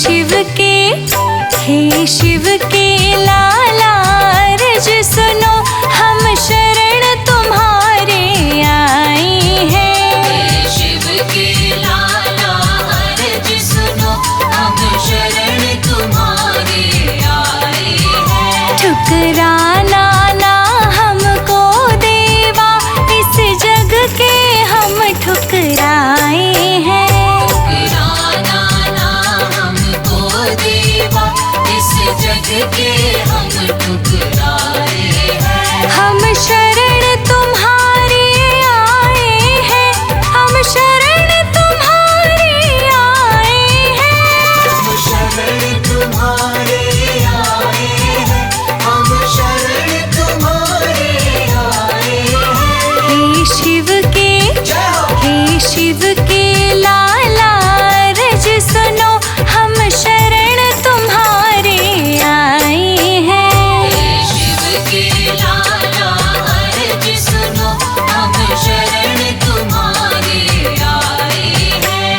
शिव के, हे शिव के लाला अर्ज सुनो, हम शरण तुम्हारे आए हैं। हे शिव के लाला अर्ज सुनो, हम शरण तुम्हारे आए हैं। ठुकराना ना हमको देवा, इस जग के हम ठुकराए हैं। ठुकराना ना हमको देवा, इस जग के हम ठुकराए हैं। हम शरण तुम्हारे आए हैं, हम शरण तुम्हारे आए हैं। हम शरण तुम्हारे आए हैं, हम शरण तुम्हारे आए हैं। हे शिव के, जय हो। हे शिव के लाला अर्ज सुनो, हम शरण तुम्हारे आए हैं। हे शिव के लाला अर्ज सुनो, हम शरण तुम्हारे आए हैं।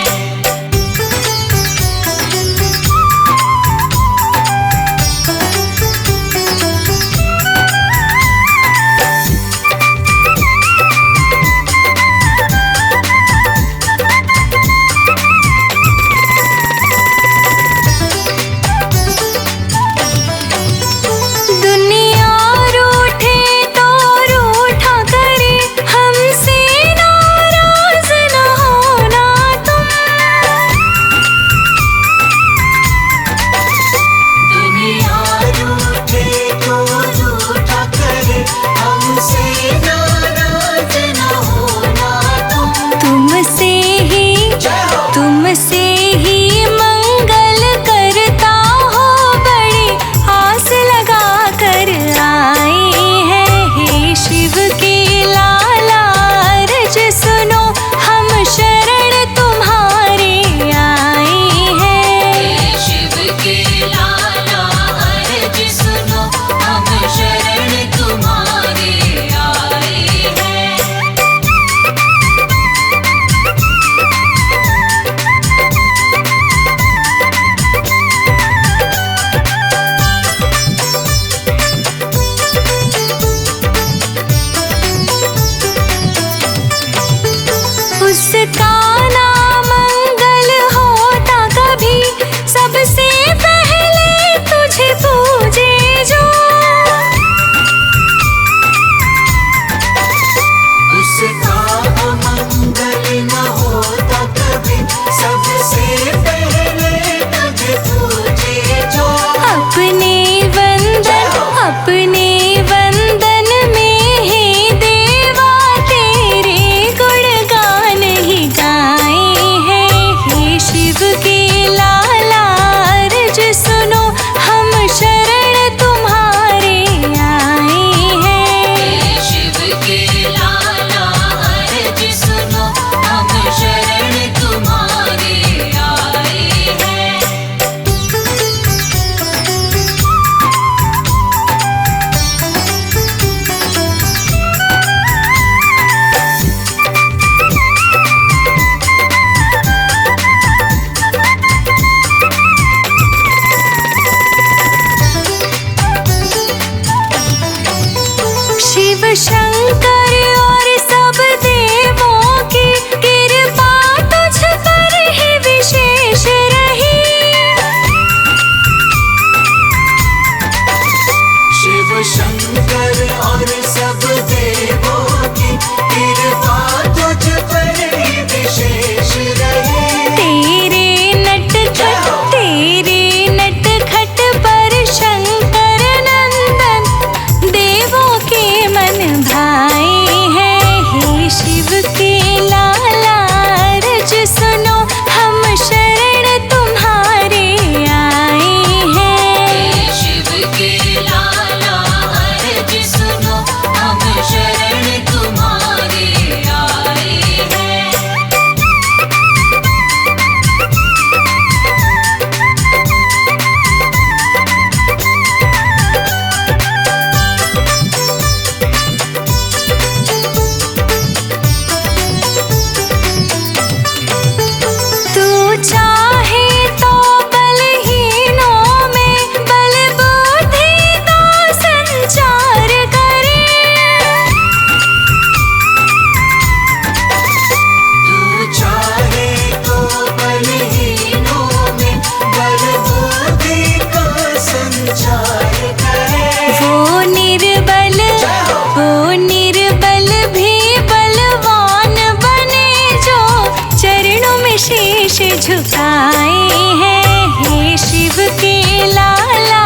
शीश झुकाए हैं। हे शिव के लाला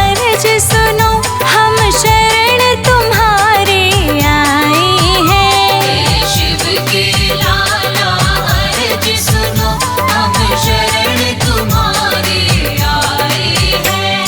अर्ज सुनो, हम शरण तुम्हारे आए हैं। हे शिव के लाला अर्ज सुनो, हम शरण तुम्हारे आए हैं।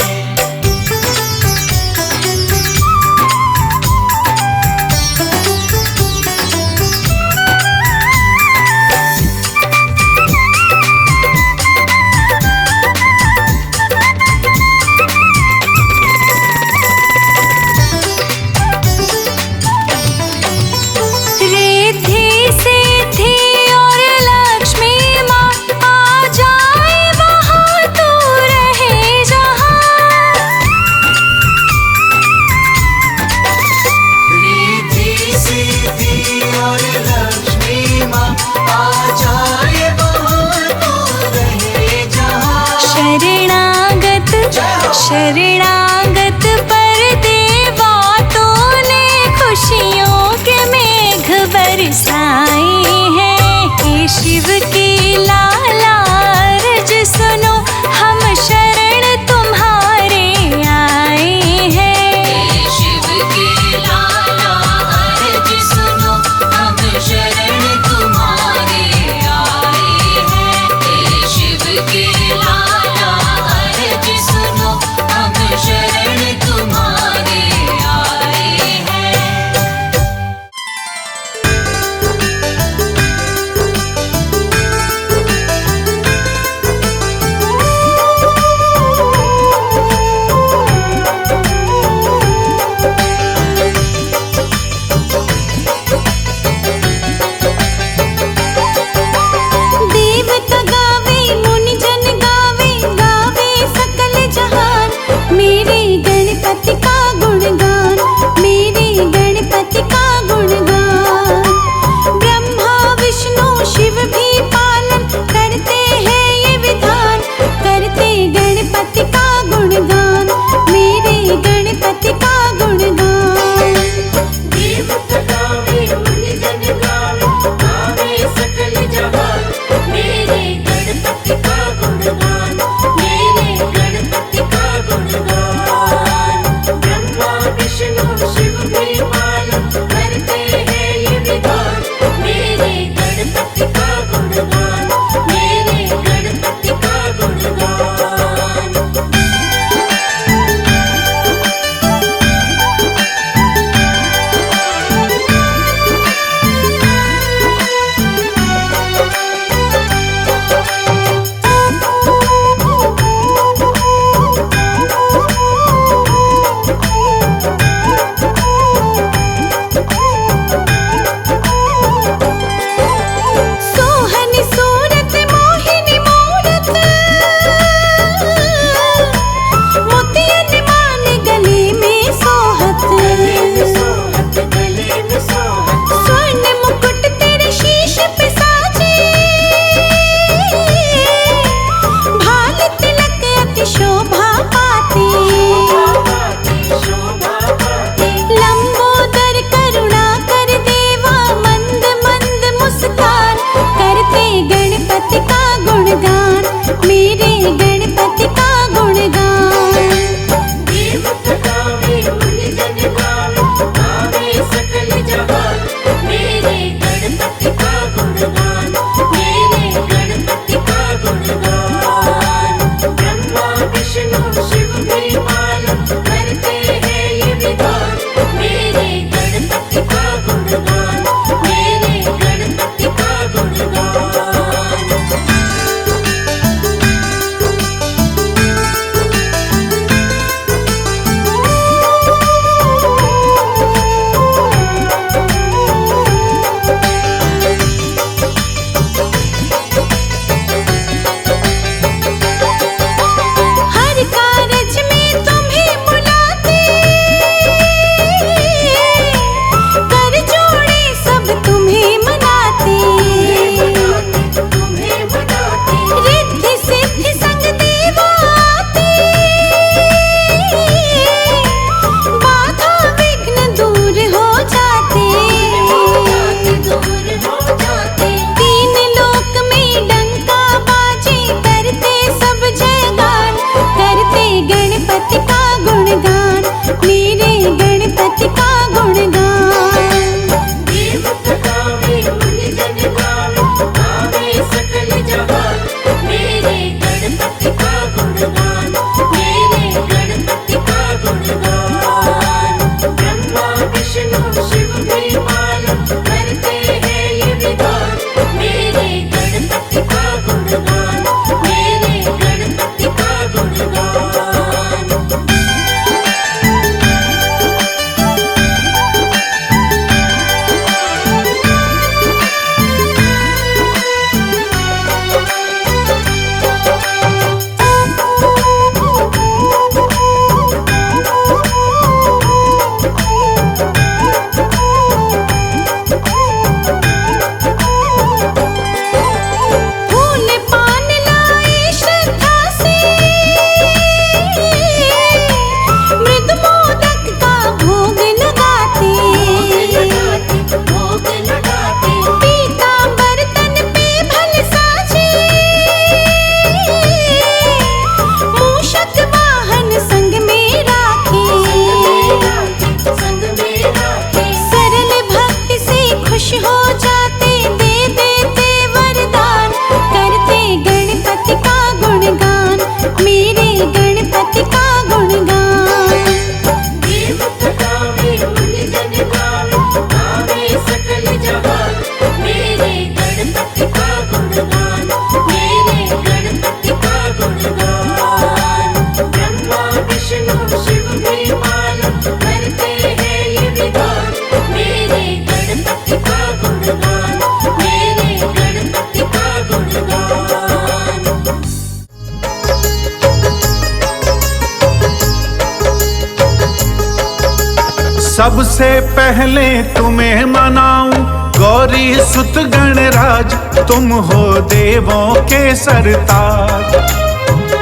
सबसे पहले तुम्हें मनाऊं गौरी सुत गणराज, तुम हो देवों के सरताज।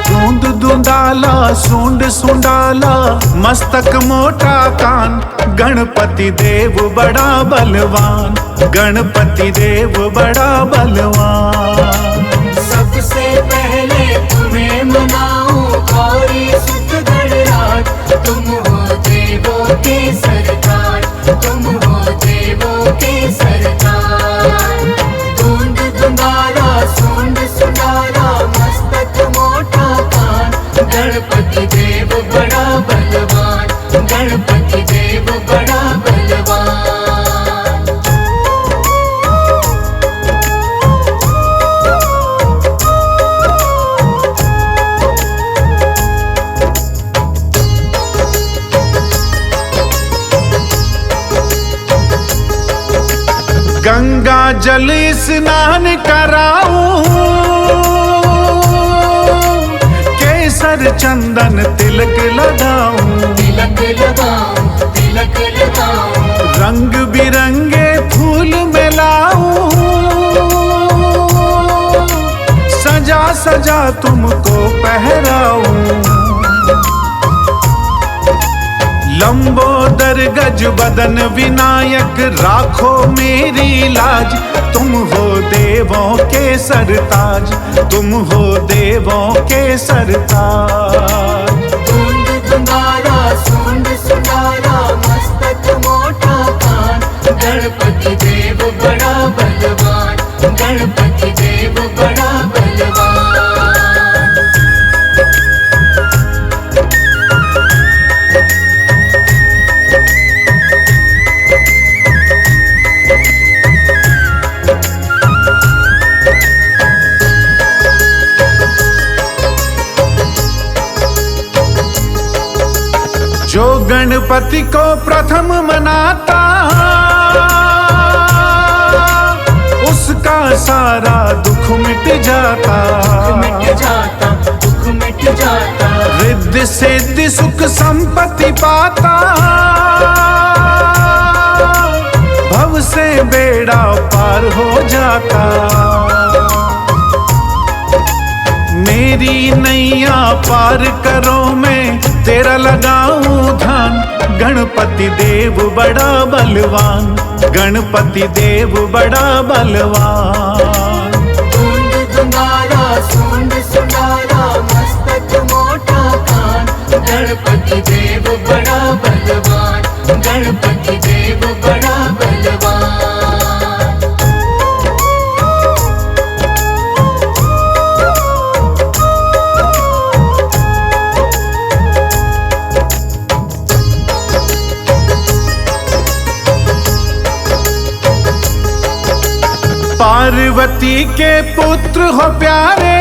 दूंद दुंदाला सूंड सुंडाला मस्तक मोटा कान, गणपति देव बड़ा बलवान, गणपति देव बड़ा बलवान। सबसे पहले तुम्हें मनाऊं गौरी सुत गणराज, तुम हो देवों के सरताज, तुम हो देवों के सरताज। धुंध धुंधारा सूंड सुंडारा मस्तक मोटा कान, गणपति देव बड़ा बलवान, गणपति देव बड़ा बलवान। गंगा जल स्नान कराऊं, केसर चंदन तिलक लगाऊं, तिलक लगाऊं, तिलक लगाऊं। रंग बिरंगे फूल मिलाऊं, सजा सजा तुमको पहराऊं। लंबोदर गज बदन विनायक राखो मेरी लाज, तुम हो देवों के सरताज, तुम हो देवों के सरताज। धुंध धुंधारा सूंड सुंडारा मस्तक मोटा कान, गणपति देव बड़ा बलवान, गणपति देव बड़ा बलवान। जो गणपति को प्रथम मनाता, उसका सारा दुख मिट जाता, मिट जाता, दुख मिट जाता। रिद्धि सिद्धि सुख संपत्ति पाता, भव से बेड़ा पार हो जाता। मेरी नैया पार करो मैं तेरा लगाऊं ध्यान, गणपति देव बड़ा बलवान, गणपति देव बड़ा बलवान। धुंध धुंधारा सूंड सुंडारा मस्तक मोटा कान, गणपति देव बड़ा बलवान, गणपति देव बड़ा बलवान। पार्वती के पुत्र हो प्यारे,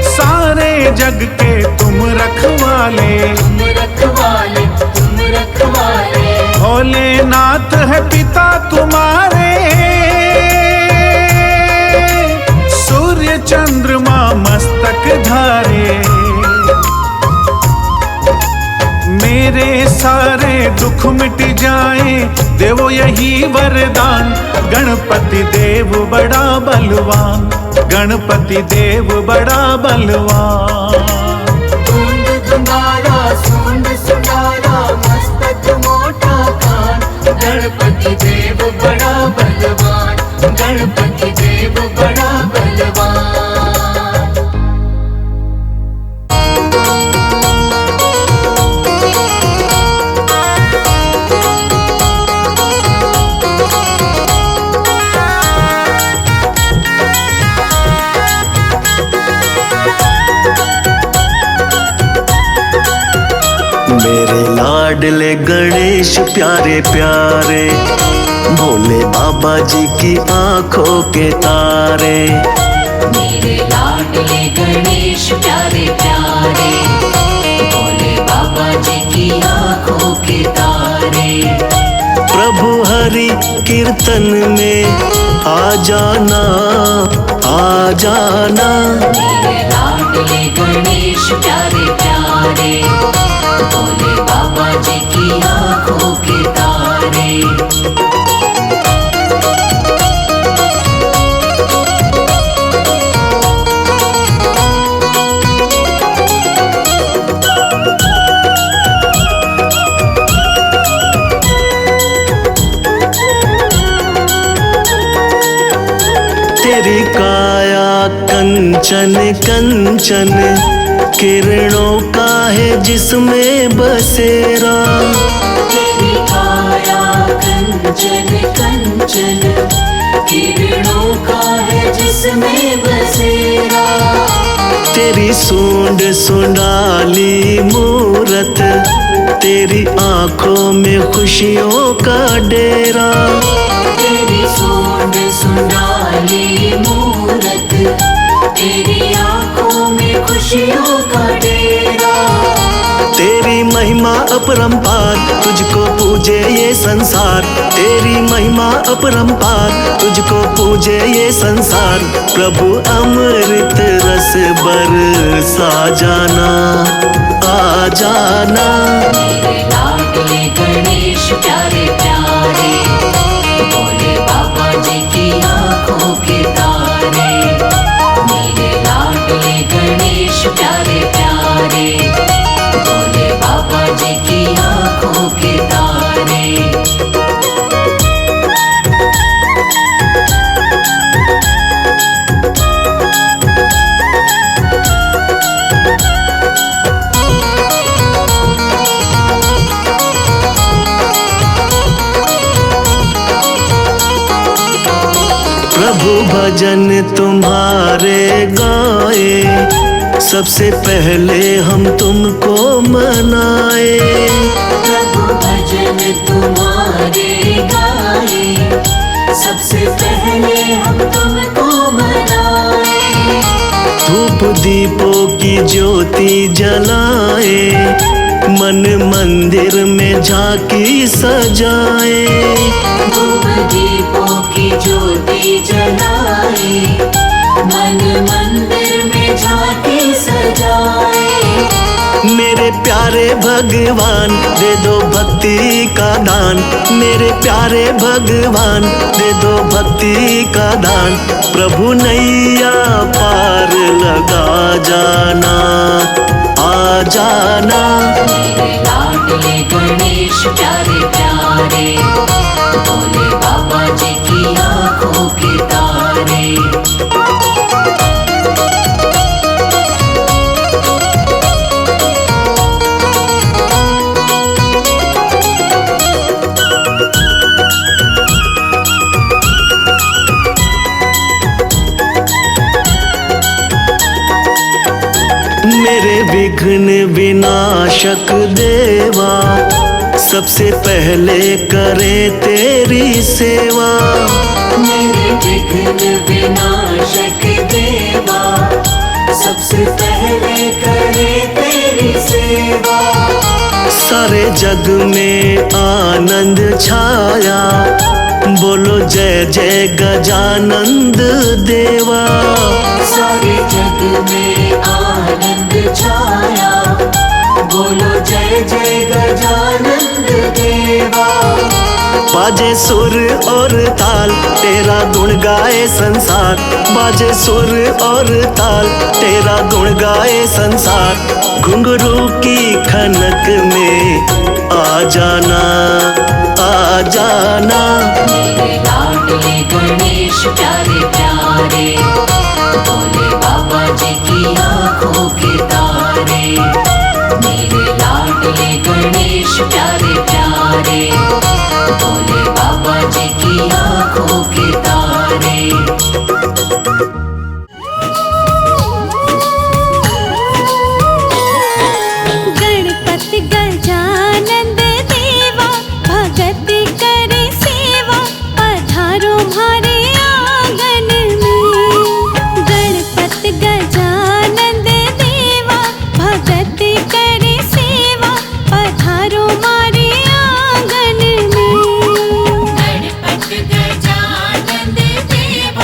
सारे जग के तुम रखवाले, तुम रखवाले, तुम रखवाले। भोलेनाथ है पिता तुम्हारे, सूर्य चंद्रमा मस्तक धारे। मेरे सारे दुख मिट जाए देवो यही वरदान, गणपति देव बड़ा बलवान, गणपति देव बड़ा बलवान। धुंध धुंधारा सूंड सुंडारा मस्तक मोटा कान, गणपति देव बड़ा बलवान, गणपति देव बड़ा बलवान। मेरे लाडले गणेश प्यारे प्यारे, भोले बाबा जी की आंखों के तारे। मेरे लाडले गणेश प्यारे प्यारे, भोले बाबा जी की आंखों के तारे। प्रभु हरि कीर्तन में आ जाना, आ जाना। मेरे लाडले गणेश प्यारे प्यारे, भोले बाबा प्यारे। तेरी काया कंचन कंचन, किरणों का है जिसमें बसेरा। तेरी काया कंचन कंचन, किरणों का है जिसमें बसेरा। तेरी सूंड सुंडाली मूरत, तेरी आंखों में खुशियों का डेरा। तेरी सूंड सुंडाली मूरत, तेरी आंखों में खुशियों का डेरा। तेरी महिमा अपरंपार, तुझको पूजे ये संसार। तेरी महिमा अपरंपार, तुझको पूजे ये संसार। प्रभु अमृत रस बरसा जाना, आ जाना। मेरे लाडले गणेश प्यारे प्यारे, भोले बाबा जी की आंखों के तारे। मेरे लाडले गणेश प्यारे प्यारे, भोले बाबा जी की आंखों के तारे। प्रभु भजन तुम्हारे गाए, सबसे पहले हम तुमको मनाए। प्रभु भजन तुम्हारे गाए, सबसे पहले हम तुमको मनाए। धूप दीपों की ज्योति जलाए, मन मंदिर में झांकी सजाए। धूप दीपों की ज्योति जलाए, मन मंदिर में झांकी सजाए। मेरे प्यारे भगवान दे दो भक्ति का दान। मेरे प्यारे भगवान दे दो भक्ति का दान। प्रभु नैया पार लगा जाना, आ जाना। मेरे लाडले गणेश प्यारे प्यारे, भोले बाबा जी की आंखों के तारे। मेरे विघ्न विनाशक देवा, सबसे पहले करे तेरी सेवा। मेरे विघ्न विनाशक देवा, सबसे पहले करे तेरी सेवा। सारे जग में आनंद छाया, बोलो जय जय गजानंद देवा। सारे जग में आनंद छाया, बोलो जय जय गजानंद देवा। बाजे सुर और ताल, तेरा गुण गाए संसार। बाजे सुर और ताल, तेरा गुण गाए संसार। घुंघरू की खनक में आ जाना, आ जाना। मेरे लाडले गणेश प्यारे प्यारे, भोले बाबा जी की आंखों के तारे। मेरे लाडले गणेश प्यारे प्यारे, भोले बाबा जी की आंखों के तारे। गणपति गजानंद देवा, भगत करे सेवा, पधारो हमारे आंगन में। गणपति गजानंद देवा, भगत करे सेवा, पधारो हमारे आंगन में। गणपति गजानंद देवा,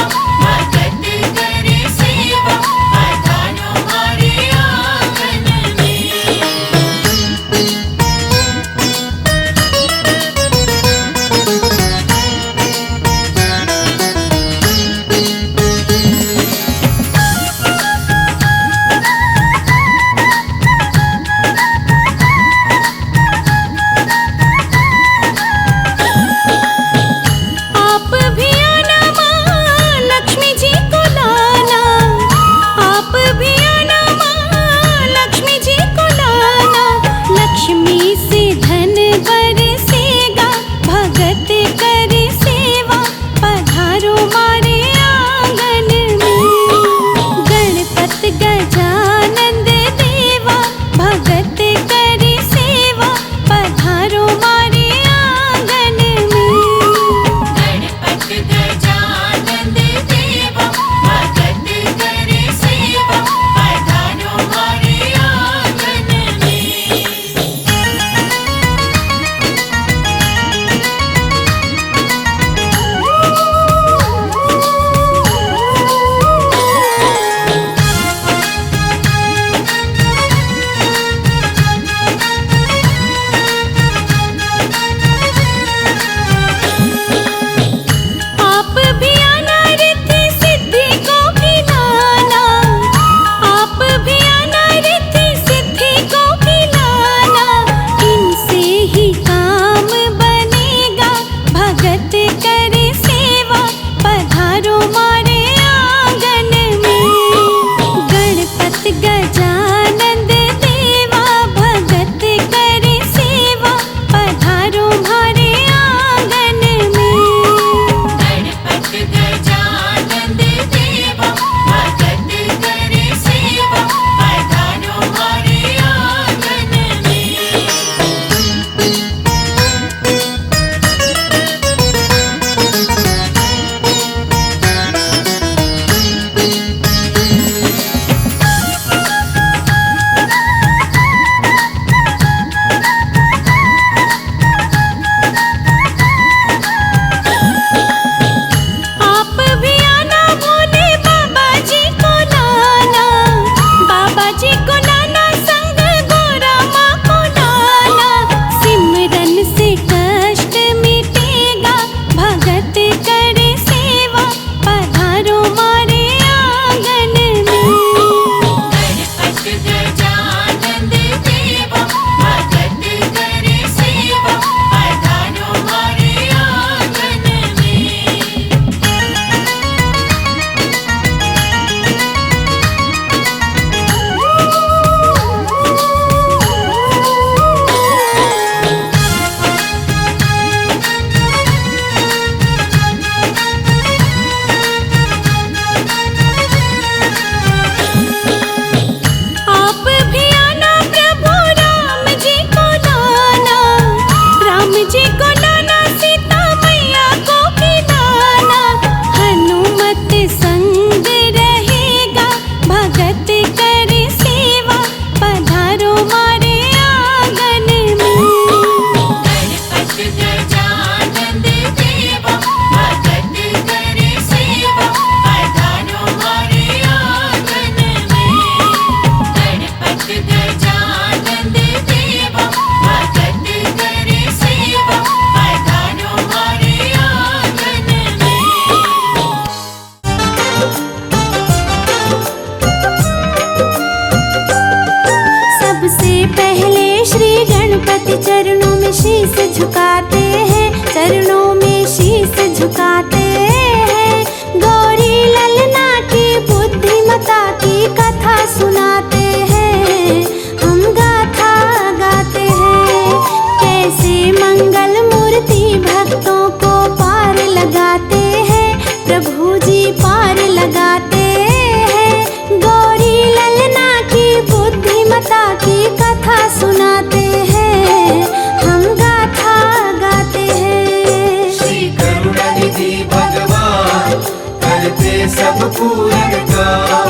जी पार लगाते हैं। गौरी ललना की बुद्धिमता की कथा सुनाते हैं, हम गाथा गाते हैं। श्री करुणानिधि भगवान करते सब पूर्ण काम,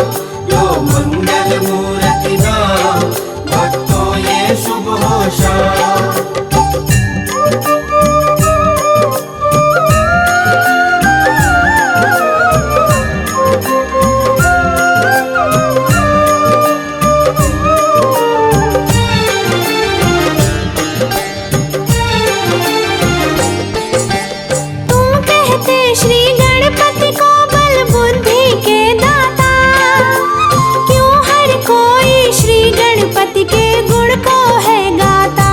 लो मंगल मूर्ति नाम, भक्तों ये शुभ हो शाम। श्री गणपति को बल बुद्धि के दाता, क्यों हर कोई श्री गणपति के गुण को है गाता।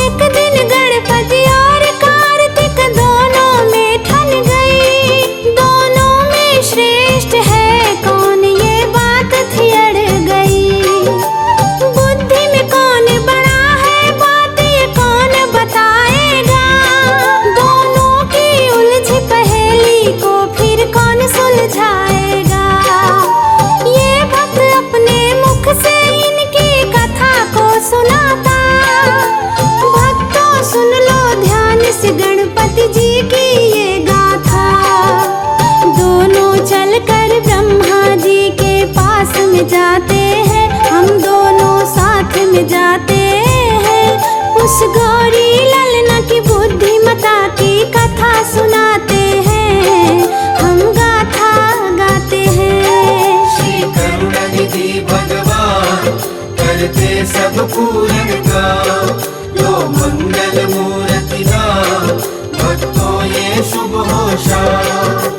एक दिन गणपति और कार्तिक दोनों में ठन गई, दोनों में श्रेष्ठ है कौन ये बात थी अड़ गई। बुद्धि में कौन बड़ा है बात ये कौन बताएगा, दोनों की उलझी पहेली को फिर कौन सुलझाएगा। ये भक्त अपने मुख से इनकी कथा को सुनाता, भक्तों सुन लो ध्यान से गणपति जी की ये गाथा। दोनों चलकर ब्रह्मा जी के पास में जाते हैं, हम दोनों साथ में जाते हैं। उस गौरी ललना की बुद्धिमता की कथा सुनाते हैं, हम गाथा गाते हैं। श्री करुणानिधि भगवान करते सब पूर्ण काम, लो मंगल मूर्ति नाम, भक्तों ये शुभ हो शाम।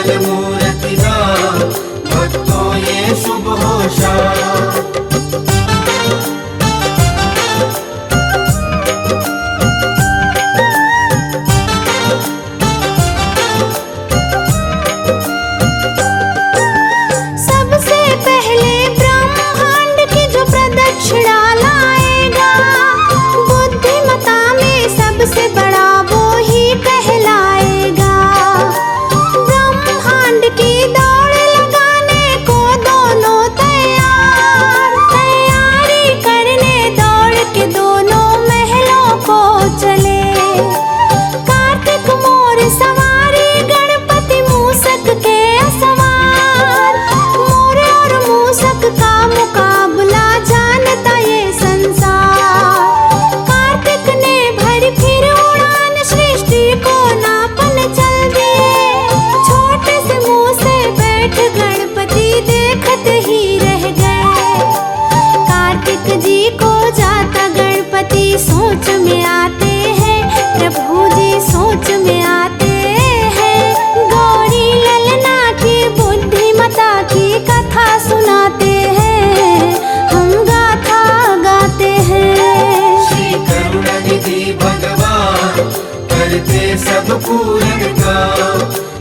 मंगल मूर्ति नाम, भक्तों ये शुभ होशा। सबसे पहले ब्रह्मांड की जो प्रदक्षिणा लाएगा, बुद्धिमता में सबसे बड़ा वो ही कहलाएगा। ब्रह्मांड की दौड़ लगाने को दोनों तैयारी करने दौड़ के दोनों महलों को चले। कार्तिक मोर सवारी, गणपति मूसक के असवार, मोर और मूसक का मुकाबला जानता ये संसार। कार्तिक ने भरी फिर उड़ान, सृष्टि को नापन चल दिए। छोटे से मुंह से बैठ गणपति देखते ही रह गए। कार्तिक जी को जाता गणपति सोच में आते हैं, प्रभु जी सोच में आते हैं। गौरी ललना की बुद्धिमता की कथा सुनाते हैं, हम गाथा गाते हैं। श्री करुणानिधि भगवान करते सब पूर्ण काम,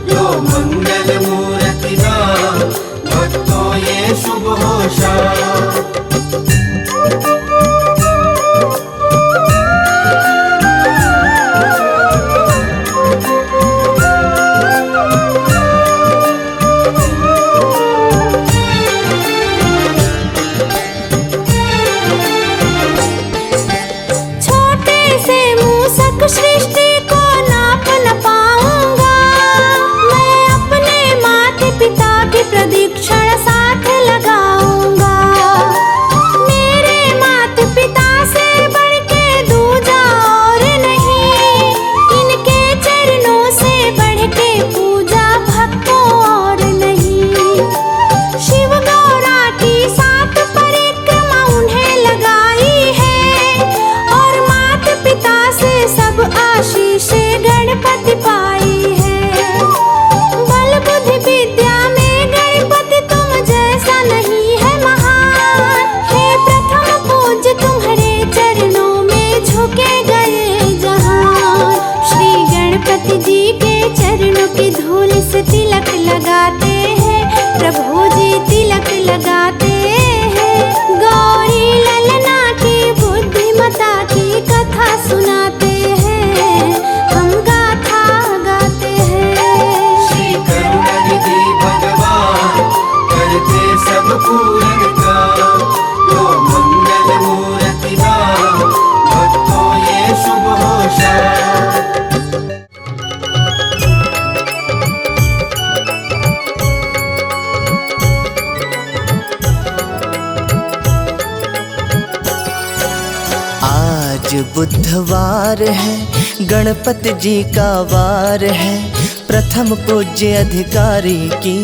लो मंगल मूर्ति नाम, भक्तों ये शुभ होशा। छोटे से मूसक सृष्टि को नाप न पाऊंगा, मैं अपने माता पिता की प्रदक्षिण साथ लगाऊंगा। मेरे माता पिता से बढ़ के दूजा और नहीं, इनके चरणों से बढ़ के पूजा भक्तों और नहीं। शिव गौरा की 7 परिक्रमा उन्हें लगाई है, और माता पिता से सब आशीष गणपति पाई है। बल बुद्धि विद्या में गणपति तुम जैसा नहीं है महान। हे प्रथम पूज्य तुम्हारे चरणों में झुके गए जहान। श्री गणपति जी के चरणों की धूल से तिलक लगाते हैं, प्रभु जी तिलक लगाते हैं। गौरी ललना की बुद्धिमता की कथा सुनाते हैं, हम गाथा गाते हैं। श्री करुणानिधि भगवान करते सब पूर्ण काम, लो मंगल मूर्ति नाम, भक्तों ये शुभ होशा। आज बुधवार है, गणपति जी का वार है। प्रथम पूज्य अधिकारी की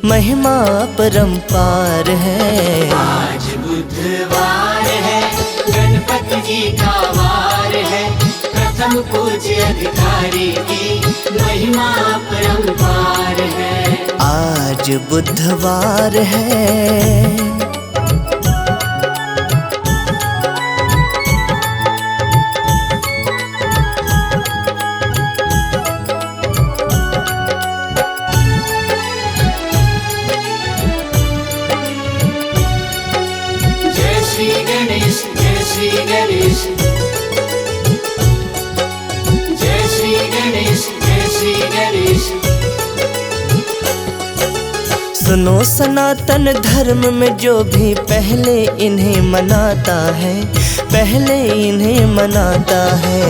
महिमा परंपार है। आज बुधवार है, गणपति जी का वार है। प्रथम पूज्य अधिकारी की महिमा परंपार है। आज बुधवार है। जय श्री गणेश, जय श्री गणेश, जय श्री गणेश, जय श्री गणेश। सुनो सनातन धर्म में जो भी पहले इन्हें मनाता है, पहले इन्हें मनाता है।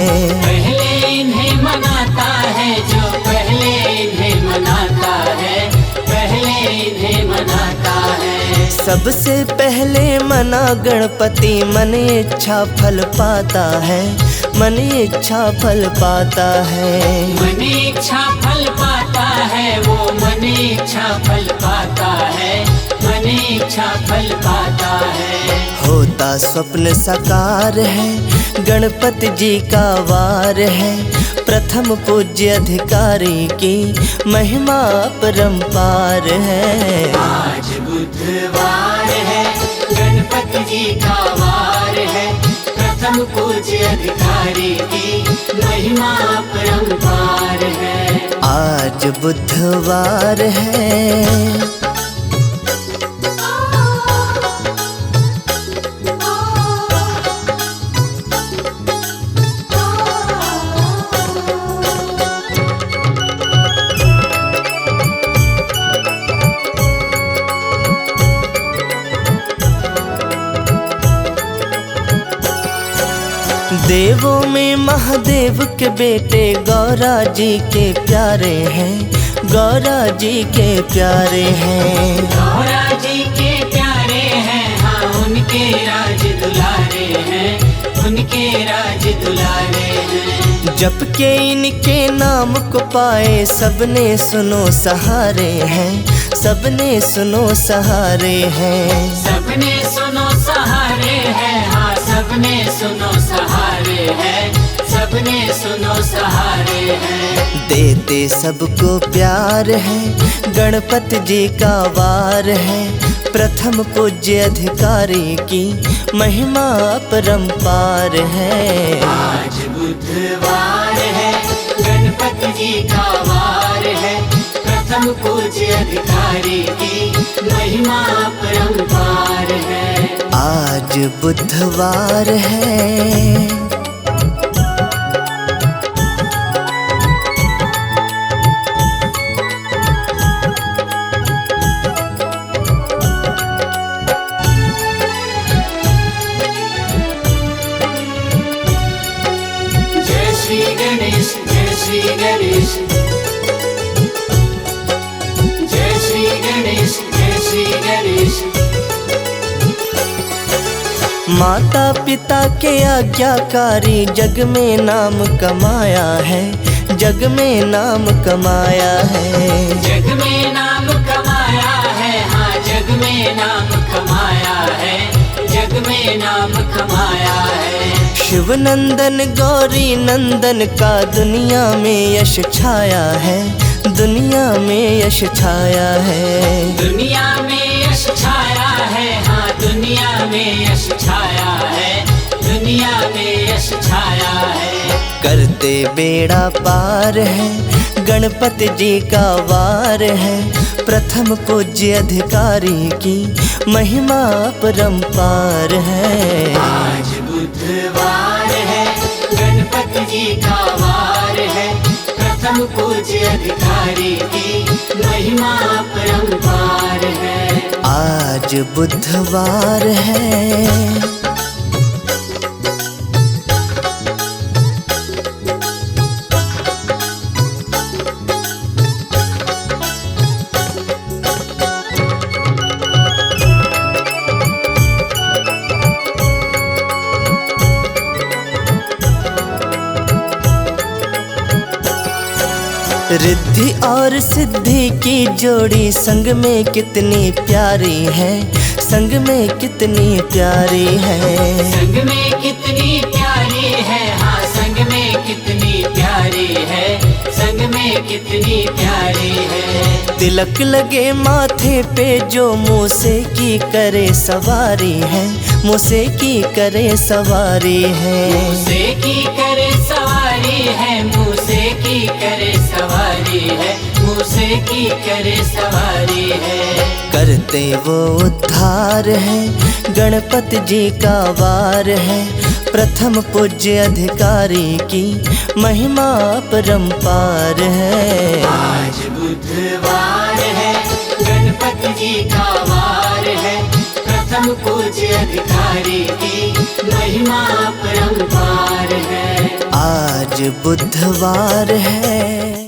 पहले इन्हें मनाता है, जो पहले इन्हें मनाता है, पहले इन्हें मनाता है। सबसे पहले मना गणपति, मन इच्छा फल पाता है, मन इच्छा फल पाता है। मन इच्छा फल पाता है, वो मन इच्छा फल पाता है, मन इच्छा फल पाता है। होता स्वप्न साकार है, गणपति जी का वार है। प्रथम पूज्य अधिकारी की महिमा अपरंपार है। आज बुधवार है, गणपति जी का वार है, प्रथम पूज्य अधिकारी की महिमा अपरंपार है। आज बुधवार है। देवों में महादेव के बेटे गौरा जी के प्यारे हैं, गौरा जी के प्यारे हैं। गौरा जी के प्यारे हैं, हाँ उनके राज दुलारे हैं, उनके राज दुलारे हैं। जप के इनके नाम को पाए सबने सुनो सहारे हैं, सबने सुनो सहारे हैं। सबने सुनो सहारे हैं, हाँ सबने सुनो सहारे हैं, सबने सुनो सहारे हैं। देते सबको प्यार है, गणपति जी का वार है, प्रथम पूज्य अधिकारी की महिमा अपरंपार है। आज बुधवार है, गणपति जी का वार है, प्रथम पूज्य अधिकारी की महिमा अपरंपार है। आज बुधवार है। जय श्री गणेश, जय श्री गणेश, जय श्री गणेश, जय श्री गणेश। माता पिता के आज्ञाकारी जग में नाम कमाया है, जग में नाम कमाया है। जग में नाम कमाया है, हाँ जग में नाम कमाया है, जग में नाम कमाया है। शिव नंदन गौरी नंदन का दुनिया में यश छाया है, दुनिया में यश छाया है। दुनिया में यश छाया है, हाँ दुनिया में यश छाया है, दुनिया में यश छाया है। करते बेड़ा पार है, गणपति जी का वार है, प्रथम पूज्य अधिकारी की महिमा अपरंपार है। आज बुधवार है, गणपति जी का वार है, प्रथम पूज्य अधिकारी की महिमा अपरंपार है। आज बुधवार है। रिद्धि और सिद्धि की जोड़ी संग में कितनी प्यारी है, संग में कितनी प्यारी है। संग में कितनी प्यारी है, हाँ संग में कितनी प्यारी है, संग में कितनी प्यारी है। तिलक लगे माथे पे जो मूसे की करे सवारी है, मूसे की करे सवारी है। मूसे की करे सवारी है, मूसे की करे सवारी है, मूसे की करे सवारी है। करते वो उद्धार है, गणपति जी का वार है, प्रथम पूज्य अधिकारी की महिमा अपरंपार है। आज बुधवार है, गणपति जी का वार है, प्रथम पूज्य अधिकारी की महिमा अपरंपार है। आज बुधवार है।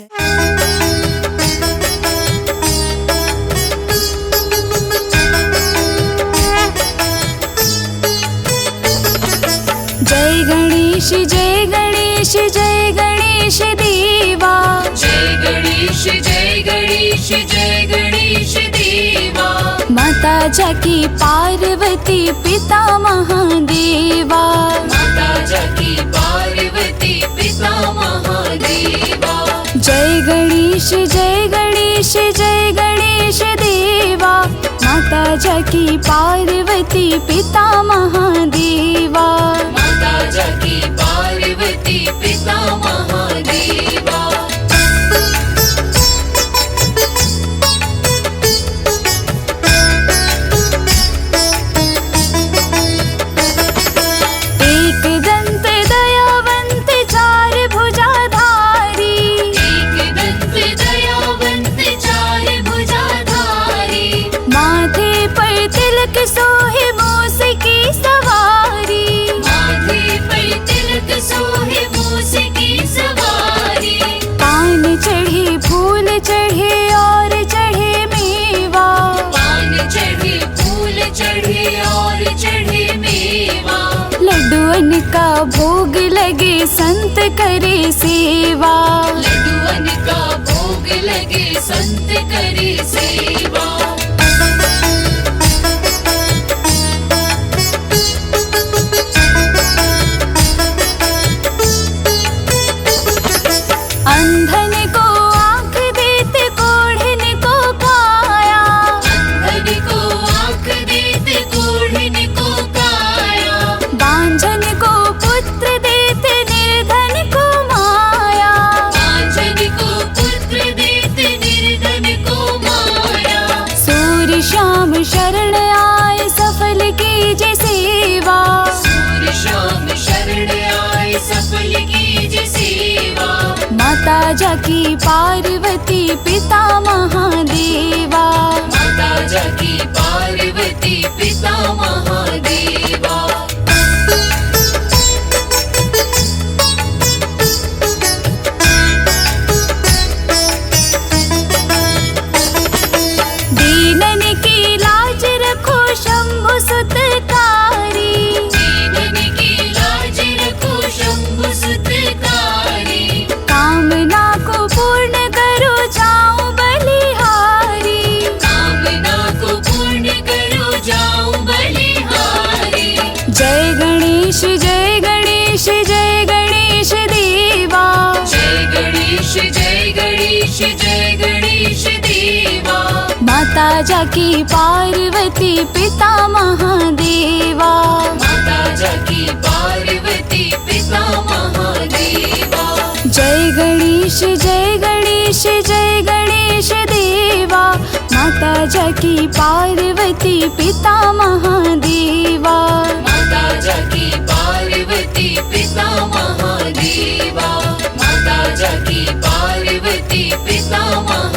जय गणेश जय गणेश जय गणेश देवा। जय गणेश जय गणेश जय गणेश देवा। माता जाकी पार्वती पिता महादेवा। माता जाकी पार्वती पिता पिता महादेवा। जय गणेश जय गणेश जय गणेश देवा, माता जाकी पार्वती पिता महादेवा। माता जाकी पार्वती पिता महादेवा। एक दंत दयावंत चार भुजाधारी, एक दंत दयावंत चार भुजाधारी, माथे पर तिलक सोहे मूस की सवारी। माथे पर तिलक सोहे मूस की सवारी। पान चढ़े फूल चढ़े और चढ़े मेवा, पान चढ़े फूल चढ़े और चढ़े मेवा। लड्डुअन का भोग लगे संत करे सेवा। लड्डुअन का भोग लगे संत करे सेवा। अंधन को आँख देते कोढ़न को काया, अंधन को आँख देते कोढ़न को काया। बांझन को पुत्र देते निर्धन को माया। बांझन को पुत्र देते निर्धन को माया। सूर्य श्याम शरण आए सफल कीजे सेवा। सूर्य शाम शरण आए सफल कीजे सेवा। माता जाकी पार्वती पिता महादेवा। माता जाकी पार्वती पिता महादेवा। दीनन की लाज रखो शंभु सुतकारी। जीवन की लाज रखो शंभु सुतकारी। कामना को पूर्ण करो जाऊं बलिहारी। कामना को पूर्ण करो जाऊं बलिहारी। जय गणेश जय गणेश जय गणेश देवा। जय गणेश जय गणेश जय गणेश देवा। माता जाकी पार्वती पिता महादेवा। माता जाकी पार्वती पिता महादेवा। जय गणेश जय गणेश जय गणेश देवा, माता जाकी पार्वती पिता महादेवा। माता जाकी पार्वती पिता महादेवा। माता जाकी पार्वती पिता महादेवा।